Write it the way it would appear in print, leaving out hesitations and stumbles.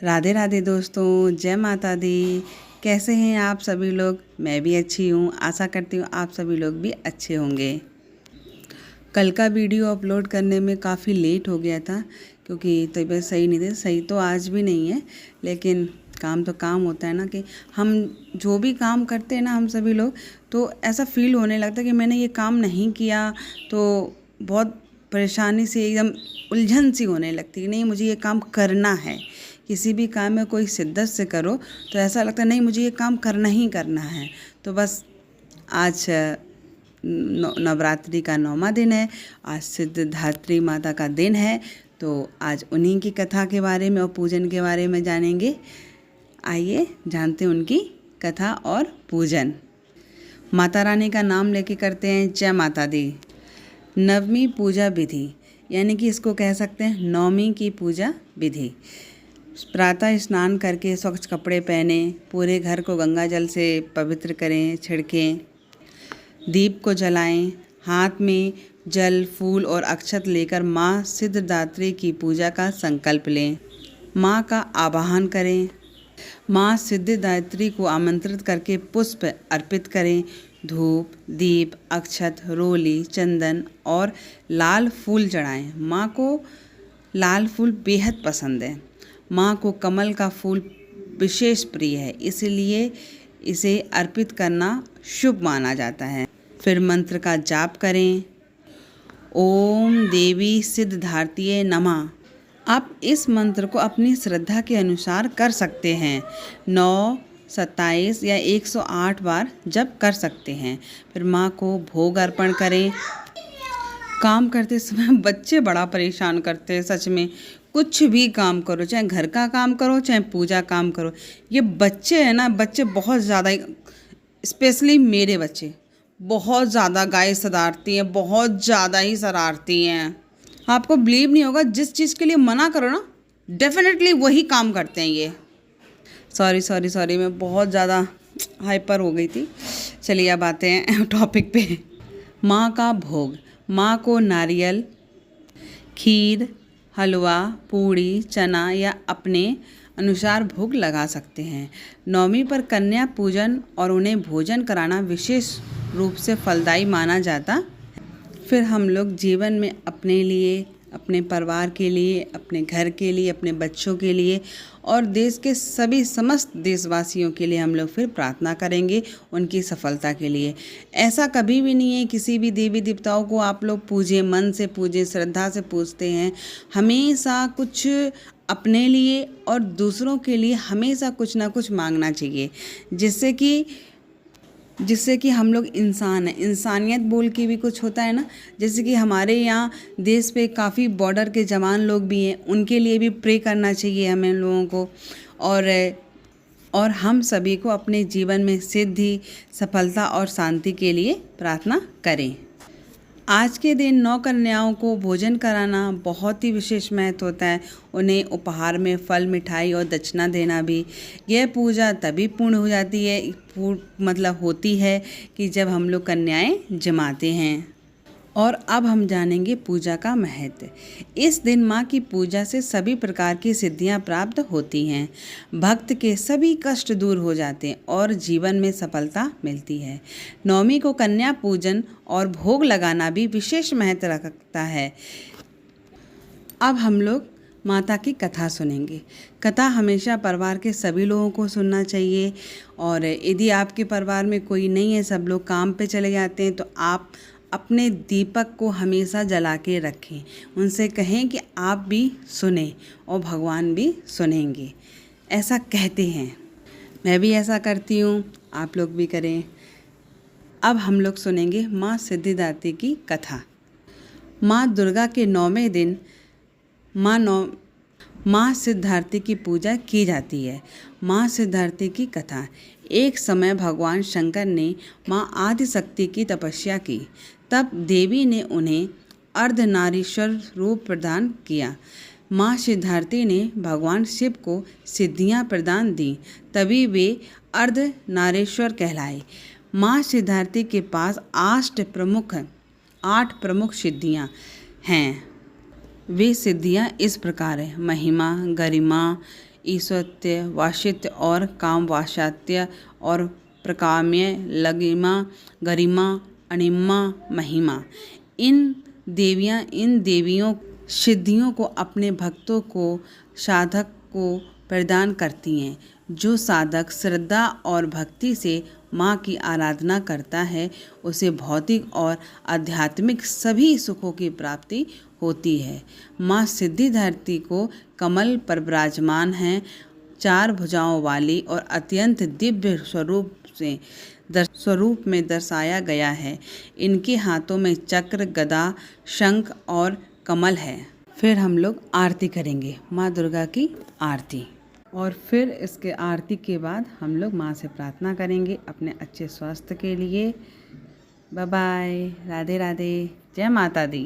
राधे राधे दोस्तों, जय माता दी। कैसे हैं आप सभी लोग? मैं भी अच्छी हूँ। आशा करती हूँ आप सभी लोग भी अच्छे होंगे। कल का वीडियो अपलोड करने में काफ़ी लेट हो गया था क्योंकि तबीयत सही नहीं थी। सही तो आज भी नहीं है, लेकिन काम तो काम होता है ना कि हम जो भी काम करते हैं ना, हम सभी लोग, तो ऐसा फील होने लगता है कि मैंने ये काम नहीं किया तो बहुत परेशानी से एकदम उलझन सी होने लगती है। नहीं, मुझे ये काम करना है। किसी भी काम में कोई शिद्दत से करो तो ऐसा लगता है नहीं, मुझे ये काम करना ही करना है। तो बस आज नवरात्रि का 9वां दिन है। आज सिद्धिदात्री माता का दिन है, तो आज उन्हीं की कथा के बारे में और पूजन के बारे में जानेंगे। आइए जानते हैं उनकी कथा और पूजन। माता रानी का नाम लेके करते हैं जय माता दी। नवमी पूजा विधि, यानी कि इसको कह सकते हैं नौमी की पूजा विधि। प्रातः स्नान करके स्वच्छ कपड़े पहने, पूरे घर को गंगा जल से पवित्र करें, छिड़कें, दीप को जलाएं, हाथ में जल, फूल और अक्षत लेकर माँ सिद्धिदात्री की पूजा का संकल्प लें। माँ का आवाहन करें। माँ सिद्धिदात्री को आमंत्रित करके पुष्प अर्पित करें। धूप, दीप, अक्षत, रोली, चंदन और लाल फूल चढ़ाएं। माँ को लाल फूल बेहद पसंद है। माँ को कमल का फूल विशेष प्रिय है, इसलिए इसे अर्पित करना शुभ माना जाता है। फिर मंत्र का जाप करें। ओम देवी सिद्धिदात्रिये नमः। आप इस मंत्र को अपनी श्रद्धा के अनुसार कर सकते हैं। 9, 27 या 108 बार जप कर सकते हैं। फिर माँ को भोग अर्पण करें। काम करते समय बच्चे बड़ा परेशान करते हैं, सच में। कुछ भी काम करो, चाहे घर का काम करो, चाहे पूजा काम करो, ये बच्चे हैं ना, बच्चे बहुत ज़्यादा, स्पेशली मेरे बच्चे बहुत ज़्यादा गाय शरारती हैं, बहुत ज़्यादा ही शरारती हैं। आपको बिलीव नहीं होगा, जिस चीज़ के लिए मना करो ना, डेफिनेटली वही काम करते हैं ये। सॉरी, मैं बहुत ज़्यादा हाइपर हो गई थी। चलिए अब आते हैं टॉपिक पे। माँ का भोग। माँ को नारियल, खीर, हलवा, पूड़ी, चना या अपने अनुसार भोग लगा सकते हैं। नौमी पर कन्या पूजन और उन्हें भोजन कराना विशेष रूप से फलदायी माना जाता। फिर हम लोग जीवन में अपने लिए, अपने परिवार के लिए, अपने घर के लिए, अपने बच्चों के लिए और देश के सभी समस्त देशवासियों के लिए हम लोग फिर प्रार्थना करेंगे उनकी सफलता के लिए। ऐसा कभी भी नहीं है किसी भी देवी देवताओं को आप लोग पूजें, मन से पूजें, श्रद्धा से पूजते हैं। हमेशा कुछ अपने लिए और दूसरों के लिए हमेशा कुछ ना कुछ मांगना चाहिए, जिससे कि हम लोग इंसान हैं। इंसानियत बोल के भी कुछ होता है ना। जैसे कि हमारे यहाँ देश पे काफ़ी बॉर्डर के जवान लोग भी हैं, उनके लिए भी प्रे करना चाहिए हमें लोगों को। और हम सभी को अपने जीवन में सिद्धि, सफलता और शांति के लिए प्रार्थना करें। आज के दिन 9 कन्याओं को भोजन कराना बहुत ही विशेष महत्व होता है। उन्हें उपहार में फल, मिठाई और दक्षिणा देना भी। यह पूजा तभी पूर्ण हो जाती है, होती है कि जब हम लोग कन्याएं जमाते हैं। और अब हम जानेंगे पूजा का महत्व। इस दिन माँ की पूजा से सभी प्रकार की सिद्धियाँ प्राप्त होती हैं। भक्त के सभी कष्ट दूर हो जाते हैं और जीवन में सफलता मिलती है। नौमी को कन्या पूजन और भोग लगाना भी विशेष महत्व रखता है। अब हम लोग माता की कथा सुनेंगे। कथा हमेशा परिवार के सभी लोगों को सुनना चाहिए। और यदि आपके परिवार में कोई नहीं है, सब लोग काम पे चले जाते हैं, तो आप अपने दीपक को हमेशा जला के रखें। उनसे कहें कि आप भी सुने और भगवान भी सुनेंगे, ऐसा कहते हैं। मैं भी ऐसा करती हूँ, आप लोग भी करें। अब हम लोग सुनेंगे माँ सिद्धिदात्री की कथा। माँ दुर्गा के 9वें दिन माँ सिद्धिदात्री की पूजा की जाती है। माँ सिद्धिदात्री की कथा। एक समय भगवान शंकर ने माँ आदिशक्ति की तपस्या की। तब देवी ने उन्हें अर्धनारीश्वर रूप प्रदान किया। माँ सिद्धिदात्री ने भगवान शिव को सिद्धियाँ प्रदान दी, तभी वे अर्धनारीश्वर कहलाए। माँ सिद्धिदात्री के पास 8 प्रमुख सिद्धियाँ हैं। वे सिद्धियाँ इस प्रकार हैं: महिमा, गरिमा, ईश्वत्य, वाशित्य और काम वाशात्य और प्रकाम्य, लगिमा, गरिमा, अणिमा, महिमा। इन देवियों सिद्धियों को अपने भक्तों को, साधक को प्रदान करती हैं। जो साधक श्रद्धा और भक्ति से माँ की आराधना करता है उसे भौतिक और आध्यात्मिक सभी सुखों की प्राप्ति होती है। माँ सिद्धिदात्री को कमल पर विराजमान हैं, 4 भुजाओं वाली और अत्यंत दिव्य स्वरूप में दर्शाया गया है। इनके हाथों में चक्र, गदा, शंख और कमल है। फिर हम लोग आरती करेंगे, माँ दुर्गा की आरती। और फिर इसके आरती के बाद हम लोग माँ से प्रार्थना करेंगे अपने अच्छे स्वास्थ्य के लिए। बाय बाय, राधे राधे, जय माता दी।